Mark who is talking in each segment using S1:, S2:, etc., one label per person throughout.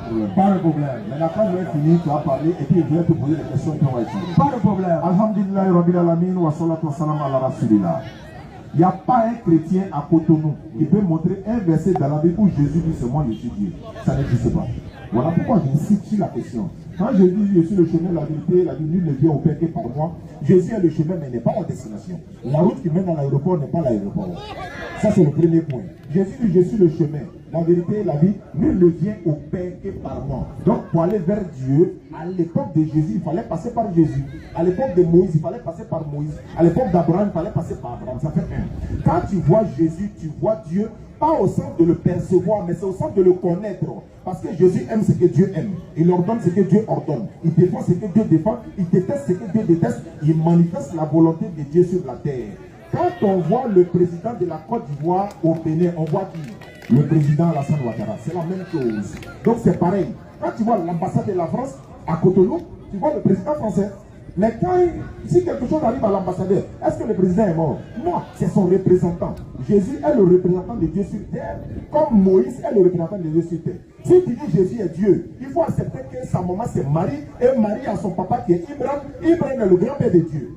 S1: problème.
S2: Pas de problème. Maintenant, quand je vais finir, tu vas parler et puis je vais te poser des questions et puis on va échanger. Pas de problème. Alhamdulillah, Rabbil Alamin, wa salatu wa salam ala Rasulillah. Il n'y a pas un chrétien à Cotonou qui peut montrer un verset dans la Bible où Jésus dit c'est moi, je suis Dieu. Ça n'existe pas. Voilà pourquoi j'insiste sur la question. Quand je dis je suis le chemin, la vérité, la vie, nul ne vient au Père que par moi, Jésus est le chemin mais n'est pas la destination. La route qui mène à l'aéroport n'est pas l'aéroport. Ça c'est le premier point. Jésus dit je suis le chemin, la vérité, la vie, nul ne vient au Père que par moi. Donc pour aller vers Dieu, à l'époque de Jésus, il fallait passer par Jésus. À l'époque de Moïse, il fallait passer par Moïse. À l'époque d'Abraham, il fallait passer par Abraham. Ça fait un. Quand tu vois Jésus, tu vois Dieu, pas au sens de le percevoir, mais c'est au sens de le connaître. Parce que Jésus aime ce que Dieu aime. Il ordonne ce que Dieu ordonne. Il défend ce que Dieu défend. Il déteste ce que Dieu déteste. Il manifeste la volonté de Dieu sur la terre. Quand on voit le président de la Côte d'Ivoire au Bénin, on voit qui? Le président Alassane Ouattara. C'est la même chose. Donc c'est pareil. Quand tu vois l'ambassade de la France à Cotonou, tu vois le président français. Mais si quelque chose arrive à l'ambassadeur, est-ce que le président est mort? Non, c'est son représentant. Jésus est le représentant de Dieu sur terre, comme Moïse est le représentant de Dieu sur terre. Si tu dis Jésus est Dieu, il faut accepter que sa maman c'est Marie, et Marie a son papa qui est Ibrahim. Ibrahim est le grand-père de Dieu.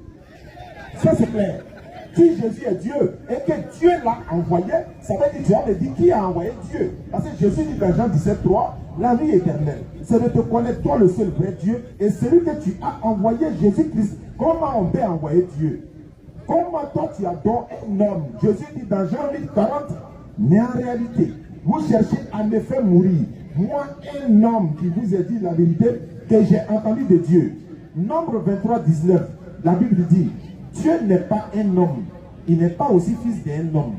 S2: Ça c'est clair. Si Jésus est Dieu et que Dieu l'a envoyé, ça veut dire, tu as dit qui a envoyé Dieu. Parce que Jésus dit dans Jean 17:3, la vie éternelle, c'est de te connaître toi le seul vrai Dieu et celui que tu as envoyé, Jésus-Christ. Comment on peut envoyer Dieu? Comment toi tu adores un homme? Jésus dit dans Jean 8:40, mais en réalité, vous cherchez à me faire mourir. Moi, un homme qui vous a dit la vérité que j'ai entendu de Dieu. Nombre 23:19, la Bible dit, Dieu n'est pas un homme. Il n'est pas aussi fils d'un homme.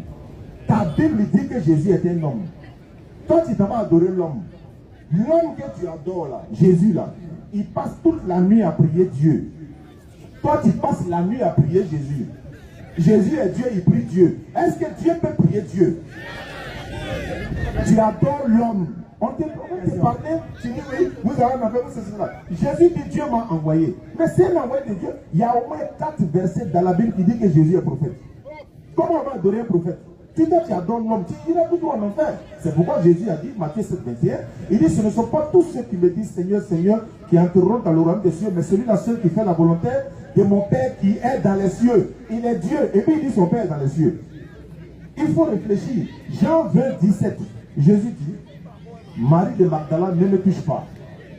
S2: Ta Bible dit que Jésus est un homme. Toi, tu t'en vas adorer l'homme. L'homme que tu adores là, Jésus là, il passe toute la nuit à prier Dieu. Toi, tu passes la nuit à prier Jésus. Jésus est Dieu, il prie Dieu. Est-ce que Dieu peut prier Dieu? Tu adores l'homme. On te parlait, tu dis oui, vous avez un affaire, c'est cela. Jésus dit Dieu m'a envoyé. Mais c'est l'envoyé de Dieu. Il y a au moins 4 versets dans la Bible qui dit que Jésus est prophète. Comment on va adorer un prophète? Si toi tu adores l'homme, tu iras toujours en enfer. C'est pourquoi Jésus a dit, Matthieu 7:21, il dit ce ne sont pas tous ceux qui me disent Seigneur, Seigneur, qui entreront dans le royaume des cieux, mais celui-là seul qui fait la volonté de mon Père qui est dans les cieux. Il est Dieu. Et puis il dit son Père est dans les cieux. Il faut réfléchir. Jean 20:17, Jésus dit, Marie de Magdala ne me touche pas,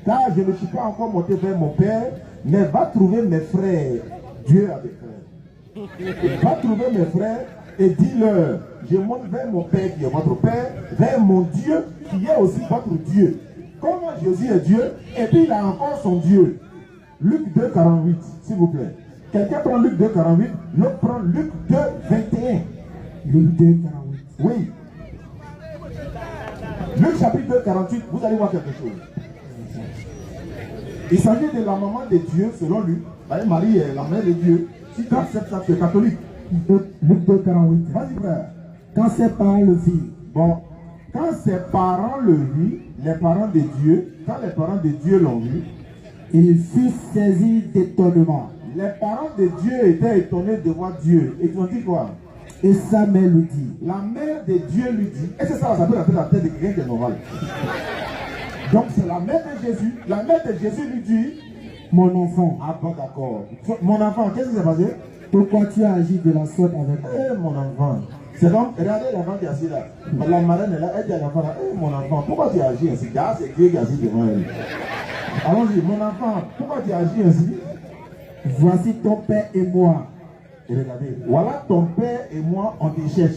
S2: car je ne suis pas encore monté vers mon Père, mais va trouver mes frères. Dieu a des frères. Va trouver mes frères et dis-leur, je monte vers mon Père qui est votre Père, vers mon Dieu qui est aussi votre Dieu. Comment Jésus est Dieu et puis il a encore son Dieu. Luc 2:48, s'il vous plaît. Quelqu'un prend Luc 2:48, l'autre prend Luc 2:21. Luc 2:48. Oui. Luc chapitre 2:48, vous allez voir quelque chose. Il s'agit de la maman de Dieu, selon lui. Marie est la mère de Dieu. Si tu acceptes ça, tu es catholique. Luc 2:48. Vas-y, frère.
S3: Quand ses parents le virent.
S2: Bon, quand ses parents le virent, les parents de Dieu, quand les parents de Dieu l'ont vu,
S3: ils furent saisis d'étonnement.
S2: Les parents de Dieu étaient étonnés de voir Dieu. Et ils ont dit quoi?
S3: Et sa mère lui dit.
S2: La mère de Dieu lui dit. Et c'est ça, ça peut rentrer dans la tête de quelqu'un qui est normal. Donc c'est la mère de Jésus. La mère de Jésus lui dit.
S3: Mon enfant.
S2: Ah bon, d'accord. Mon enfant, qu'est-ce qui s'est passé?
S3: Pourquoi tu as agi de la sorte avec moi?
S2: Eh mon enfant. C'est comme, regardez l'enfant qui est assis là. La marraine est là, elle dit à l'enfant là, eh mon enfant, pourquoi tu as agi ainsi? Car c'est Dieu qui est assis devant elle. Allons-y, mon enfant, pourquoi tu as agi ainsi?
S3: Voici ton père et moi.
S2: Et regardez, voilà ton père et moi, on te cherche.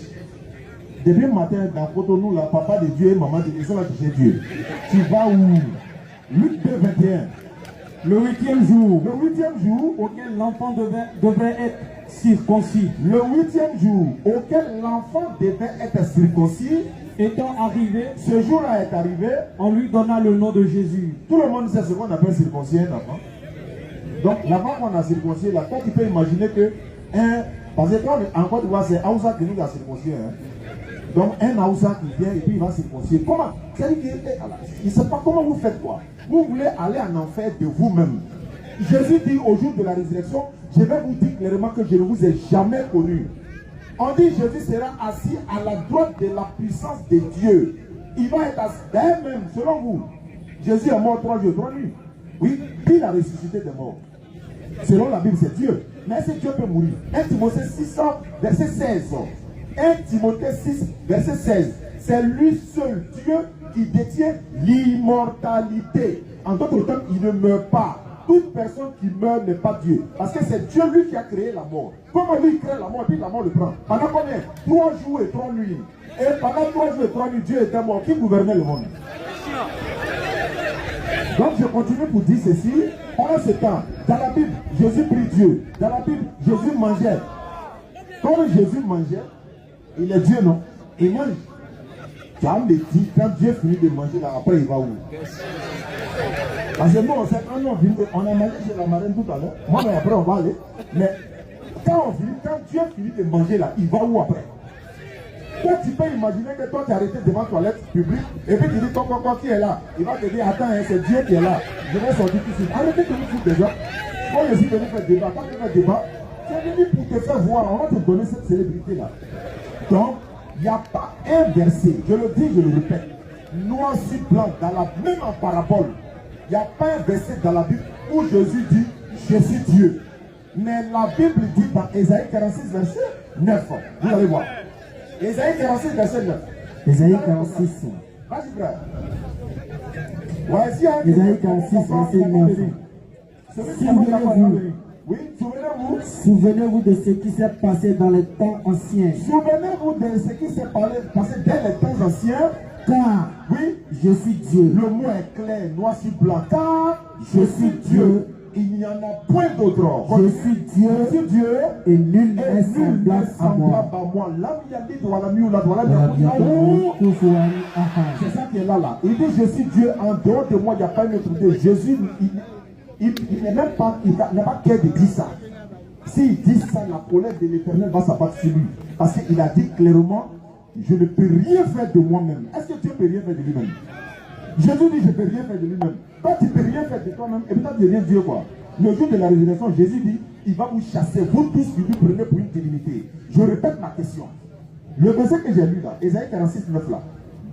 S2: Depuis le matin, dans Cotonou, là, papa de Dieu et maman de Dieu, ils sont là chercher Dieu. Tu vas où? Luc 2:21.
S3: Le 8e jour.
S2: Le 8e jour
S3: auquel l'enfant devrait être circoncis.
S2: Le 8e jour auquel l'enfant devait être circoncis.
S3: Étant arrivé,
S2: ce jour-là est arrivé,
S3: on lui donna le nom de Jésus.
S2: Tout le monde sait ce qu'on appelle circoncis un enfant. Donc, l'enfant qu'on a circoncis, là, toi tu peux imaginer que parce que quand en Côte d'Ivoire, c'est Aoussa qui nous a circoncis. Donc, un Aoussa qui vient et puis il va circoncire. Comment? C'est-à-dire il ne sait pas comment vous faites quoi. Vous voulez aller en enfer de vous-même. Jésus dit au jour de la résurrection, je vais vous dire clairement que je ne vous ai jamais connu. On dit Jésus sera assis à la droite de la puissance de Dieu. Il va être assis. D'ailleurs même, selon vous, Jésus est mort 3 jours, 3 nuits. Oui, puis il a ressuscité des morts. Selon la Bible, c'est Dieu. Mais est-ce que Dieu peut mourir? 1 Timothée 6, verset 16. 1 Timothée 6, verset 16. C'est lui seul, Dieu, qui détient l'immortalité. En d'autres termes, il ne meurt pas. Toute personne qui meurt n'est pas Dieu. Parce que c'est Dieu, lui, qui a créé la mort. Comment lui, il crée la mort et puis la mort le prend? Pendant combien? 3 jours et 3 nuits. Et pendant 3 jours et 3 nuits, Dieu était mort. Qui gouvernait le monde? Donc je continue pour dire ceci. Pendant ce temps, dans la Bible, Jésus prie Dieu. Dans la Bible, Jésus mangeait. Comme Jésus mangeait, il est Dieu, non? Il mange. Tu as me dit, quand Dieu finit de manger, là, après il va où? Parce que nous, on sait, quand on a mangé chez la marraine tout à l'heure, moi, mais après on va aller. Mais quand Dieu finit de manger là, il va où après? Toi, tu peux imaginer que toi, tu es arrêté devant la toilette publique, et puis tu dis, toi, qui est là? Il va te dire, attends, hein, c'est Dieu qui est là. Je vais sortir tout de suite. Arrêtez de nous foutre déjà. Moi, je suis venu faire débat. Quand tu fais débat, tu es venu pour te faire voir. On va te donner cette célébrité-là. Donc, il n'y a pas un verset, je le dis, je le répète, noir sur blanc, même en parabole, il n'y a pas un verset dans la Bible où Jésus dit, je suis Dieu. Mais la Bible dit dans Ésaïe 46, verset 9, vous allez voir. Ésaïe 46, verset 9.
S1: Ésaïe 46.
S2: Vas-y, frère. Ouais,
S1: Ésaïe 46, verset 9. Souvenez-vous.
S2: Oui, souvenez-vous.
S1: Souvenez-vous de ce qui s'est passé dans les temps anciens.
S2: Souvenez-vous de ce qui s'est passé dans les temps anciens.
S1: Car,
S2: oui,
S1: je suis Dieu.
S2: Le mot est clair, noir sur blanc. Car je suis Dieu. Il n'y en a point d'autre.
S1: Je suis Dieu. Et nul n'est semblable à moi.
S2: C'est ça qui est là. Il dit, je suis Dieu. En dehors de moi, il n'y a pas une autre Dieu. Jésus, il n'est même pas, il n'a pas qu'à de dire ça. S'il dit ça, la colère de l'Éternel va s'abattre sur lui. Parce qu'il a dit clairement, je ne peux rien faire de moi-même. Est-ce que Dieu peut rien faire de lui-même? Jésus dit, je ne peux rien faire de lui-même. Toi, tu ne peux rien faire de toi-même. Et puis toi, tu deviens Dieu, quoi. Le jour de la résurrection, Jésus dit, il va vous chasser. Vous tous, vous vous prenez pour une divinité. Je répète ma question. Le verset que j'ai lu là, Ésaïe 46, 9 là,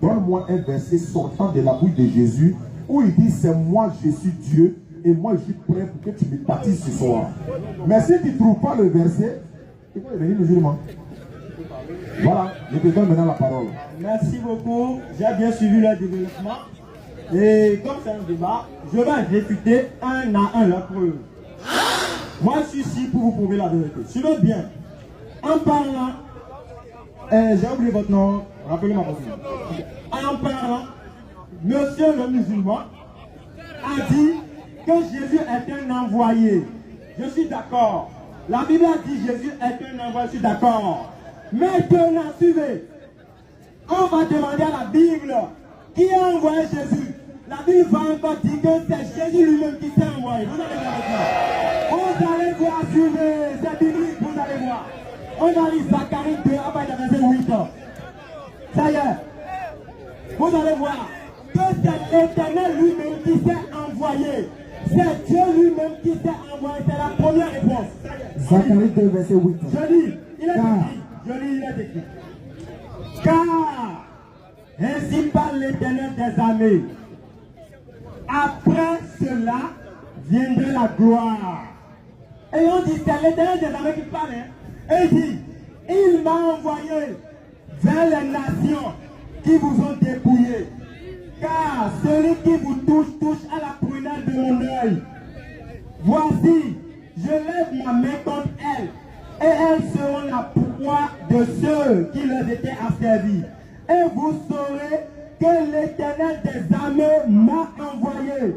S2: donne-moi un verset sortant de la bouche de Jésus où il dit, c'est moi, je suis Dieu. Et moi, je suis prêt pour que tu me baptises ce soir. Mais si tu ne trouves pas le verset, il faut venir musulman. Voilà, je te donne maintenant la parole.
S3: Merci beaucoup. J'ai bien suivi le développement. Et comme c'est un débat, je vais réfuter un à un la preuve. Moi, je suis ici pour vous prouver la vérité. Suivez bien. En parlant, j'ai oublié votre nom, rappelez-moi votre nom. En parlant, monsieur le musulman a dit que Jésus est un envoyé. Je suis d'accord. La Bible a dit Jésus est un envoyé, je suis d'accord. Maintenant, suivez. On va demander à la Bible qui a envoyé Jésus. La Bible va encore dire que c'est Jésus lui-même qui s'est envoyé. Vous allez voir maintenant. Vous allez voir, suivez. C'est biblique, vous allez voir. On a lu Zacharie 2, à partir de verset 8. Ça y est. Vous allez voir que c'est l'Éternel lui-même qui s'est envoyé. C'est Dieu lui-même qui s'est envoyé. C'est la première réponse.
S1: Zacharie 2, verset 8.
S3: Je lis, il est écrit. Je lis, il est écrit. Car ainsi parle l'Éternel des armées. Après cela viendra la gloire. Et on dit, c'est l'Éternel des armées qui parle. Hein? Et il dit, il m'a envoyé vers les nations qui vous ont dépouillé. Car celui qui vous touche, touche à la prunelle de mon œil. Voici, je lève ma main contre elles, et elles seront la proie de ceux qui leur étaient asservis. Et vous saurez que l'Éternel des armées m'a envoyé.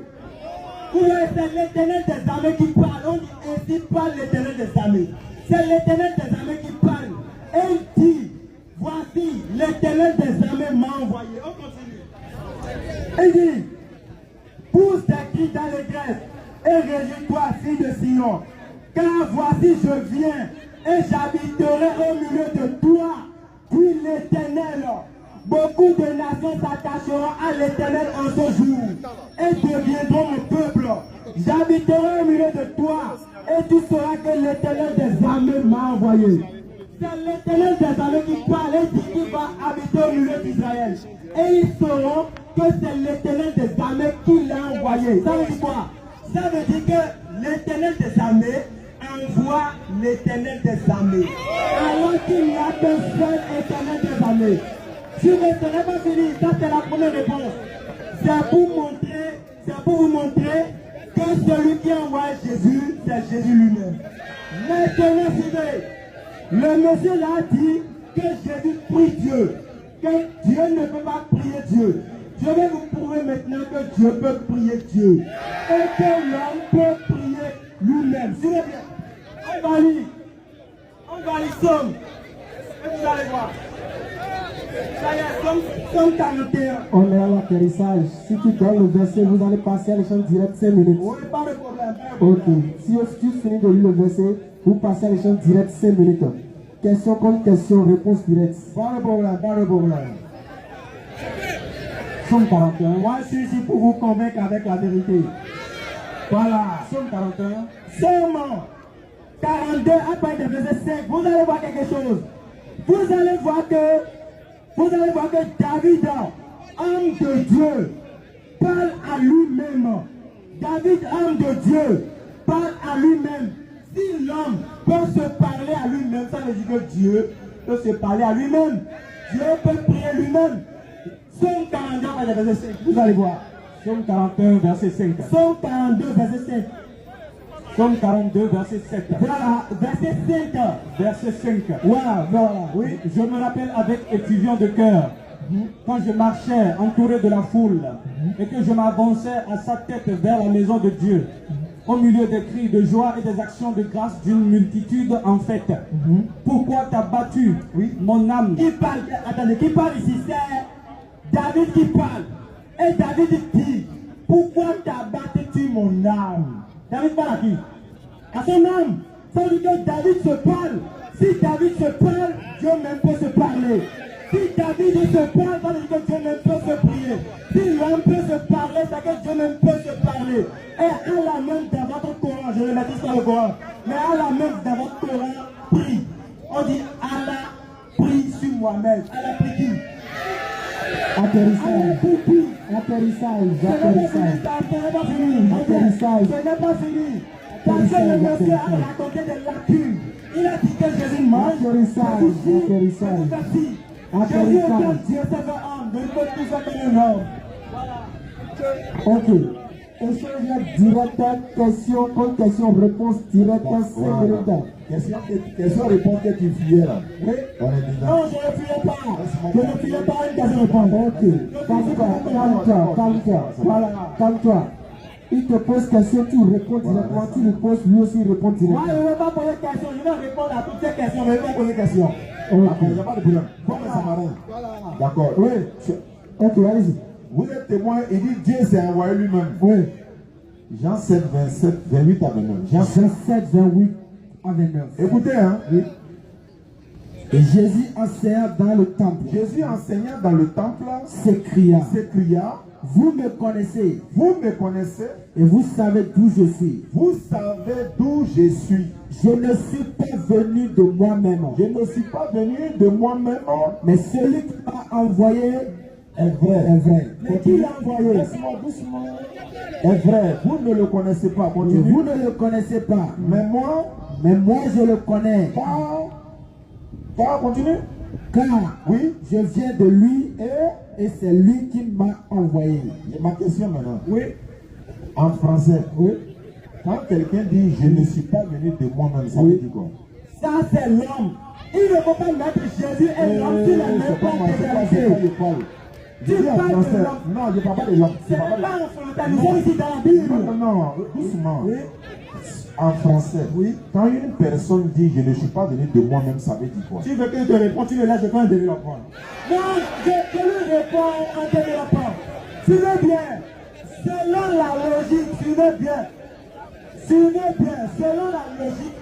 S3: C'est l'Éternel des armées qui parle. On dit ainsi parle l'Éternel des armées. C'est l'Éternel des armées qui parle. Et il dit, voici, l'Éternel des armées m'a envoyé. On continue. Il dit, pousse des cris d'allégresse et réjouis-toi, fille de Sion, car voici je viens et j'habiterai au milieu de toi, puis l'Éternel. Beaucoup de nations s'attacheront à l'Éternel en ce jour et deviendront mon peuple. J'habiterai au milieu de toi et tu sauras que l'Éternel des armées m'a envoyé. C'est l'Éternel des armées qui parle et dit qu'il va habiter au milieu d'Israël. Et ils sauront que c'est l'Éternel des armées qui l'a envoyé. Ça veut dire quoi? Ça veut dire que l'Éternel des armées envoie l'Éternel des armées. Alors qu'il n'y a qu'un seul Éternel des armées. Si vous ne pas fini, ça c'est la première réponse. C'est pour vous montrer que celui qui envoie Jésus, c'est Jésus lui-même. Maintenant, suivez. Le monsieur là dit que Jésus prie Dieu. Que Dieu ne peut pas prier Dieu. Je vais vous prouver maintenant que Dieu peut prier Dieu. Et que l'homme peut prier lui-même. Suivez bien. On va lire Somme. Et vous allez voir. Ça y est, Somme 41.
S1: On est à l'atterrissage. Si tu donnes le verset, vous allez passer à l'échange direct 5 minutes.
S3: Oui, pas de problème.
S1: Ok. Si tu finis de lire le verset, vous passez à l'échange direct 5 minutes. Question contre question, réponse directe.
S3: Pas de problème, pas de problème.
S1: Somme 41.
S3: Moi, je suis ici pour vous convaincre avec la vérité. Voilà.
S1: Somme 41.
S3: Somme 42, après le verset 5, vous allez voir quelque chose. Vous allez voir que David, homme de Dieu, parle à lui-même. David, homme de Dieu, parle à lui-même. Si l'homme peut se parler à lui-même, ça veut dire que Dieu peut se parler à lui-même. Dieu peut prier lui-même. Somme 42, après le verset 5, vous allez voir.
S1: Somme 41, verset 5.
S3: Somme 42, verset 5.
S1: Somme 42, verset 7.
S3: Voilà, verset 5.
S1: Verset 5.
S3: Voilà, oui.
S1: Je me rappelle avec effusion de cœur, quand je marchais entouré de la foule, et que je m'avançais à sa tête vers la maison de Dieu, au milieu des cris de joie et des actions de grâce d'une multitude en fête. Pourquoi t'as battu, mon âme?
S3: Qui parle? Attendez, qui parle ici? C'est David qui parle. Et David dit, pourquoi t'as battu mon âme? David parle à qui? À son âme. Ça veut dire que David se parle. Si David se parle, Dieu même peut se parler. Si David se parle, ça veut dire que Dieu même peut se prier. Si l'homme peut se parler, c'est que Dieu même peut se parler. Et à la main dans votre Coran, je ne maîtrise pas le Coran, mais à la main dans votre Coran, prie. On dit Allah prie sur Mohamed. Allah prie qui?
S1: Atterrissage.
S3: Ce
S1: Atterrissage.
S3: n'est pas fini.
S1: Atterrissage.
S3: Ce n'est pas fini. Parce que le monsieur a raconté des lacunes. Il a dit que Jésus mange.
S1: Atterrissage.
S3: Jésus est un Dieu, c'est un homme. Ne peut plus faire comme un homme.
S1: Ok. Échange direct, question contre question, réponse directe, 5 minutes.
S2: Question réponse que tu fuyais là.
S3: Oui.
S2: On est dedans.
S3: Non, je ne fuyais pas. Je ne fuyais pas une question réponse.
S1: Ok. Calme-toi. Voilà. Calme-toi. Il te pose question, tu réponds directement. Tu lui poses, lui aussi répond directement.
S3: Moi, je ne vais pas poser de questions. Je vais répondre à toutes ces questions. Je ne vais pas poser de questions.
S2: D'accord, il n'y a pas de problème. Comme un samarin. D'accord.
S1: Oui. Ok, allez-y.
S2: Vous êtes témoin, il dit Dieu s'est envoyé lui-même.
S1: Oui.
S2: Jean 7, 27, 28 à 29.
S1: Jean 7, 28 à 29.
S2: Écoutez, hein.
S1: Oui. Et Jésus enseignant dans le temple.
S2: Jésus enseignant dans le temple
S1: s'écria.
S2: Vous me connaissez.
S1: Et vous savez d'où je suis.
S2: Vous savez d'où je suis.
S1: Je ne suis pas venu de moi-même. Mais celui qui m'a envoyé est vrai.
S3: Mais qui l'a envoyé?
S2: Doucement. Est vrai. Vous ne le connaissez pas. Continue.
S1: Vous ne le connaissez pas.
S2: Mais moi
S1: je le connais.
S2: Car, continue.
S1: Car,
S2: oui,
S1: je viens de lui et c'est lui qui m'a envoyé.
S2: Ma question maintenant.
S1: Oui.
S2: En français.
S1: Oui.
S2: Quand quelqu'un dit je ne suis pas venu de moi-même, ça veut dire quoi?
S3: Ça c'est l'homme. Il ne faut pas mettre Jésus et l'homme sur la même égalité. Tu parles de l'homme.
S2: Non, je ne parle pas de l'homme.
S3: Ce n'est pas en français. Nous sommes ici dans la Bible.
S2: Non, doucement.
S3: Oui.
S2: En français,
S3: oui.
S2: Quand une personne dit je ne suis pas venu de moi-même, ça veut dire quoi?
S3: Tu veux que je te réponde, tu le laisses, je peux en donner la parole. Non, je lui réponds en donner la parole. Suivez bien. Selon la logique, suivez bien, selon la logique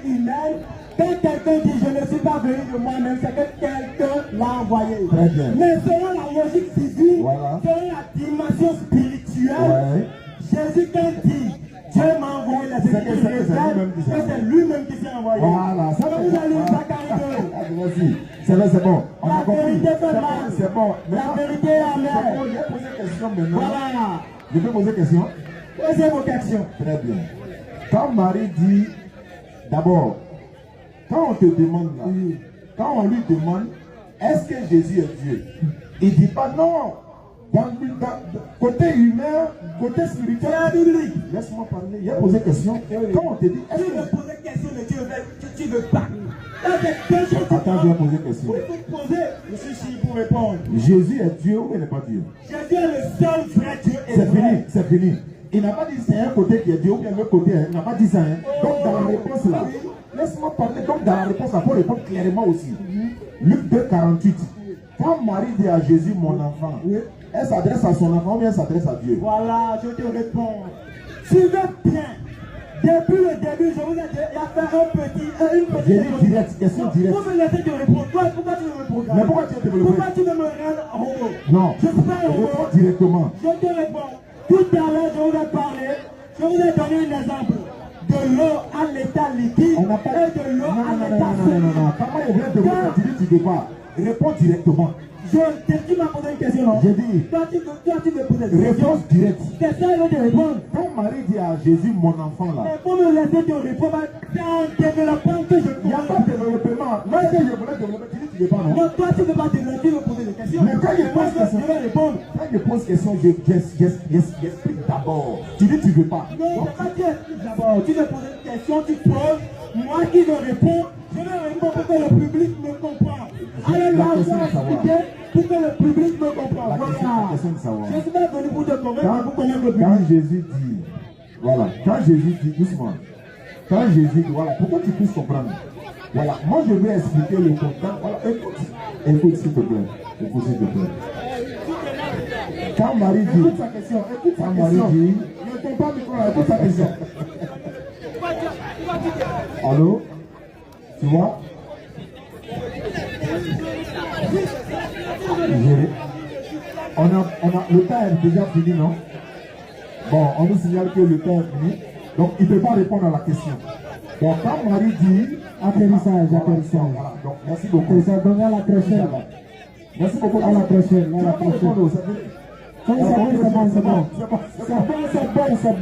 S3: humaine, quand quelqu'un dit je ne suis pas venu de moi-même, c'est que quelqu'un l'a envoyé.
S2: Très bien.
S3: Mais selon la logique divine,
S2: voilà.
S3: Selon la dimension spirituelle, Jésus quand dit Dieu m'a envoyé la Écritures, que c'est lui-même qui s'est envoyé.
S2: Voilà, ça
S3: vous allez Zacharie 2.
S2: Vas-y. C'est vrai, c'est bon. On a
S3: La
S2: compris.
S3: vérité fait mal.
S2: C'est bon.
S3: La vérité est amère.
S2: Je vais poser une question maintenant.
S3: Voilà.
S2: Je peux poser une question?
S3: Posez vos questions.
S2: Très bien. Quand Marie dit, d'abord, quand on te demande là, quand on lui demande, est-ce que Jésus est Dieu? Il ne dit pas non. Côté humain, côté spirituel, laisse-moi parler. Il a posé question. Quand on te dit, est-ce que
S3: Tu veux poser question, mais tu veux pas.
S2: Attends, je vais poser une question.
S3: Je suis ici pour répondre.
S2: Jésus est Dieu ou il n'est pas Dieu?
S3: Jésus est le seul vrai Dieu.
S2: C'est fini, c'est fini. Il n'a pas dit c'est un côté qui est Dieu ou bien l'autre côté. Il n'a pas dit ça. Hein. Donc dans la réponse là, laisse-moi parler. Donc dans la réponse là, il faut répondre clairement aussi. Luc 2, 48. Quand Marie dit à Jésus, mon enfant, elle s'adresse à son enfant ou bien elle s'adresse à Dieu?
S3: Voilà, je te réponds. Suivez bien. Depuis le début, je vous ai dit, il y a fait une petite
S2: J'ai dit direct, question directe.
S3: Vous me laissez te répondre. Pourquoi tu veux me programmer?
S2: Mais pourquoi tu veux développer?
S3: Pourquoi tu veux me rendre robot?
S2: Non,
S3: je ne suis pas un robot.
S2: réponds directement.
S3: Je te réponds. Tout à l'heure, je vous ai parlé, je vous ai donné un exemple. De l'eau à l'état liquide
S2: On n'a pas...
S3: et de l'eau à l'état solide.
S2: Non. Comment il vient de vous dire tu ne peux pas? Réponds directement.
S3: Tu m'as posé une question, non?
S2: J'ai dit.
S3: Toi, tu me poses une question.
S2: Réponse directe.
S3: Question, il veut te répondre.
S2: Quand Marie dit à Jésus, mon enfant là.
S3: Mais pour me laisser te répondre, c'est un développement que je
S2: Il n'y a pas de développement. Moi, si je voulais développer, tu dis tu ne veux pas, non?
S3: Non, toi, tu ne veux pas développer, tu veux poser des questions.
S2: Mais quand je pose question,
S3: je vais répondre.
S2: Quand je pose question, j'explique d'abord. Tu dis tu ne veux pas.
S3: Non, je n'ai pas dit explique d'abord. Tu veux poser une question, tu poses. Moi qui me réponds, je vais répondre pour que le public me comprenne. Allez là, je vais expliquer pour que le public me comprenne. Voilà. Je suis pas venu pour te convaincre, pour connaître le public.
S2: Quand Jésus dit, voilà, quand Jésus dit, doucement, quand Jésus dit, voilà, pour que tu puisses comprendre. Voilà, moi je vais expliquer le content. Voilà, écoute s'il te plaît. Écoute s'il te plaît. Quand Marie dit, écoute sa question, écoute sa question. Dit, ne tombe pas micro, écoute sa question. Allô? Tu vois? Le temps est déjà fini, non? Bon, on nous signale que le temps est fini. Donc, il ne peut pas répondre à la question. Donc, quand Marie dit... Atterrissage. Voilà. Donc, merci beaucoup.
S3: Donc, à la prochaine.
S2: Merci beaucoup.
S3: À la prochaine.
S2: C'est bon.
S3: C'est bon.